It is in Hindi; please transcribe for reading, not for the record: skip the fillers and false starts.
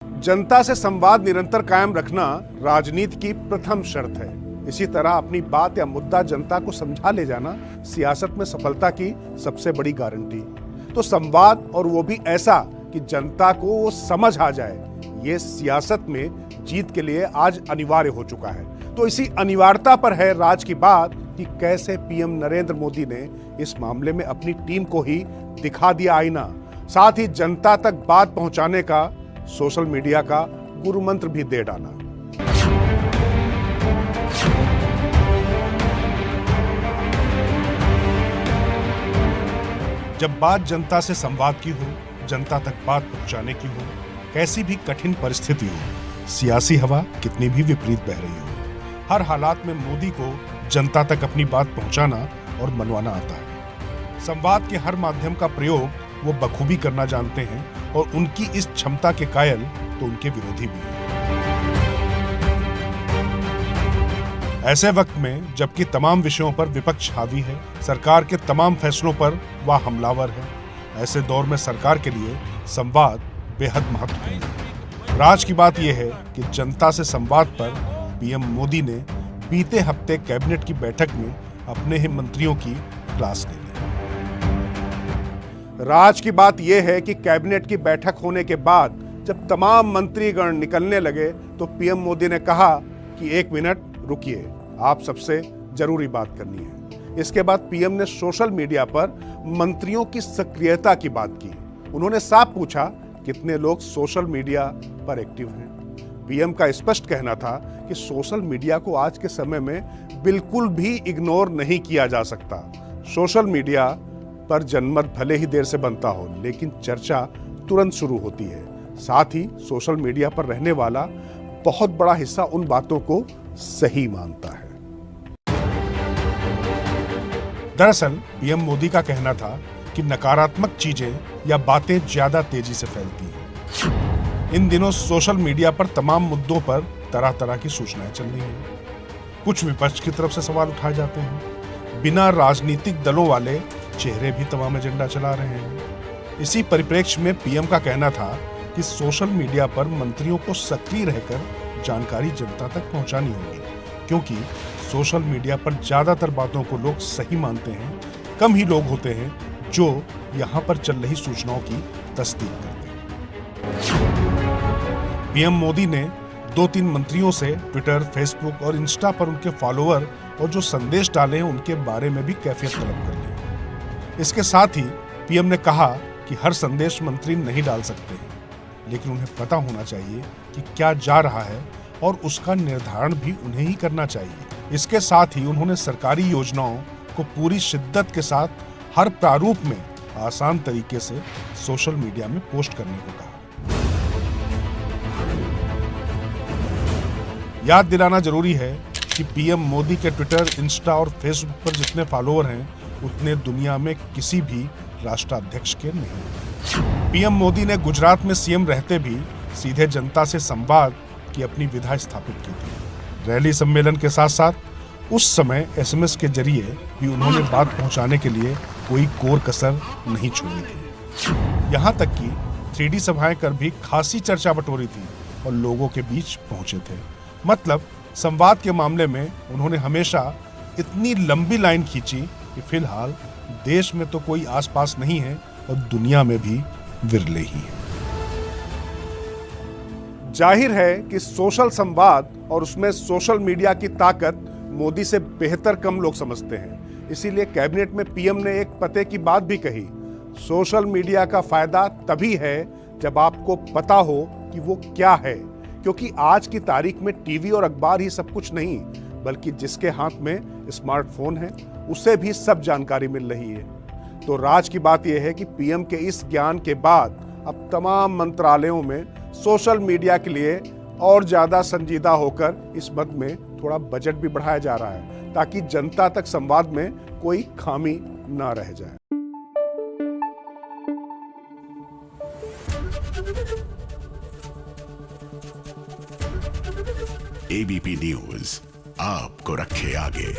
जनता से संवाद निरंतर कायम रखना राजनीति की प्रथम शर्त है। इसी तरह अपनी बात या मुद्दा जनता को समझा ले जाना सियासत में सफलता की सबसे बड़ी गारंटी। तो संवाद, और वो भी ऐसा कि जनता को वो समझ आ जाए, ये सियासत में जीत के लिए आज अनिवार्य हो चुका है। तो इसी अनिवार्यता पर है राज की बात कि कैसे पीएम नरेंद्र मोदी ने इस मामले में अपनी टीम को ही दिखा दिया आईना, साथ ही जनता तक बात पहुंचाने का सोशल मीडिया का गुरु मंत्र भी दे डाला। जब बात जनता से संवाद की हो, जनता तक बात पहुंचाने की हो, कैसी भी कठिन परिस्थिति हो, सियासी हवा कितनी भी विपरीत बह रही हो, हर हालात में मोदी को जनता तक अपनी बात पहुंचाना और मनवाना आता है। संवाद के हर माध्यम का प्रयोग वो बखूबी करना जानते हैं और उनकी इस क्षमता के कायल तो उनके विरोधी भी हैं। ऐसे वक्त में जबकि तमाम विषयों पर विपक्ष हावी है, सरकार के तमाम फैसलों पर वह हमलावर है, ऐसे दौर में सरकार के लिए संवाद बेहद महत्वपूर्ण है। राज की बात यह है कि जनता से संवाद पर पीएम मोदी ने बीते हफ्ते कैबिनेट की बैठक में अपने ही मंत्रियों की क्लास ले ली। राज की बात यह है कि कैबिनेट की बैठक होने के बाद जब तमाम मंत्रीगण निकलने लगे तो पीएम मोदी ने कहा कि 1 मिनट रुकिए, आप सबसे जरूरी बात करनी है। इसके बाद पीएम ने सोशल मीडिया पर मंत्रियों की सक्रियता की बात की। उन्होंने साफ पूछा कितने लोग सोशल मीडिया पर एक्टिव हैं। पीएम का स्पष्ट कहना था कि सोशल मीडिया को आज के समय में बिल्कुल भी इग्नोर नहीं किया जा सकता। सोशल मीडिया पर जनमत भले ही देर से बनता हो, लेकिन चर्चा तुरंत शुरू होती है। साथ ही सोशल मीडिया पर रहने वाला बहुत बड़ा हिस्सा उन बातों को सही मानता है। दरअसल पीएम मोदी का कहना था कि नकारात्मक चीजें या बातें ज्यादा तेजी से फैलती हैं। इन दिनों सोशल मीडिया पर तमाम मुद्दों पर तरह तरह की सूचनाएं चल रही हैं। कुछ विपक्ष की तरफ से सवाल उठाए जाते हैं। बिना राजनीतिक दलों वाले चेहरे भी तमाम एजेंडा चला रहे हैं। इसी परिप्रेक्ष्य में पीएम का कहना था कि सोशल मीडिया पर मंत्रियों को सक्रिय रहकर जानकारी जनता तक पहुंचानी होगी, क्योंकि सोशल मीडिया पर ज्यादातर बातों को लोग सही मानते हैं। कम ही लोग होते हैं जो यहां पर चल रही सूचनाओं की तस्दीक करते हैं। पीएम मोदी ने 2-3 मंत्रियों से ट्विटर, फेसबुक और इंस्टा पर उनके फॉलोअर और जो संदेश डाले हैं उनके बारे में भी कैफियत तलब कर ली। इसके साथ ही पीएम ने कहा कि हर संदेश मंत्री नहीं डाल सकते हैं, लेकिन उन्हें पता होना चाहिए कि क्या जा रहा है और उसका निर्धारण भी उन्हें ही करना चाहिए। इसके साथ ही उन्होंने सरकारी योजनाओं को पूरी शिद्दत के साथ हर प्रारूप में आसान तरीके से सोशल मीडिया में पोस्ट करने को कहा। याद दिलाना जरूरी है कि पीएम मोदी के ट्विटर, इंस्टा और फेसबुक पर जितने फॉलोअर हैं उतने दुनिया में किसी भी राष्ट्राध्यक्ष के नहीं। पीएम मोदी ने गुजरात में सीएम रहते भी सीधे जनता से संवाद की अपनी विधा स्थापित की थी। रैली, सम्मेलन के साथ साथ उस समय एसएमएस के जरिए भी उन्होंने बात पहुंचाने के लिए कोई कोर कसर नहीं छोड़ी थी। यहाँ तक कि 3D सभाएं कर भी खासी चर्चा बटोरी थी और लोगों के बीच पहुंचे थे। मतलब संवाद के मामले में उन्होंने हमेशा इतनी लंबी लाइन खींची कि फिलहाल देश में तो कोई आसपास नहीं है और दुनिया में भी विरले ही है। जाहिर है कि सोशल संवाद और उसमें सोशल मीडिया की ताकत मोदी से बेहतर कम लोग समझते हैं। इसीलिए कैबिनेट में पीएम ने एक पते की बात भी कही। सोशल मीडिया का फायदा तभी है जब आपको पता हो कि वो क्या है, क्योंकि आज की तारीख में टीवी और अखबार ही सब कुछ नहीं, बल्कि जिसके हाथ में स्मार्टफोन है उसे भी सब जानकारी मिल रही है। तो राज की बात यह है कि पीएम के इस ज्ञान के बाद अब तमाम मंत्रालयों में सोशल मीडिया के लिए और ज्यादा संजीदा होकर इस मद में थोड़ा बजट भी बढ़ाया जा रहा है, ताकि जनता तक संवाद में कोई खामी ना रह जाए। एबीपी न्यूज आपको रखे आगे।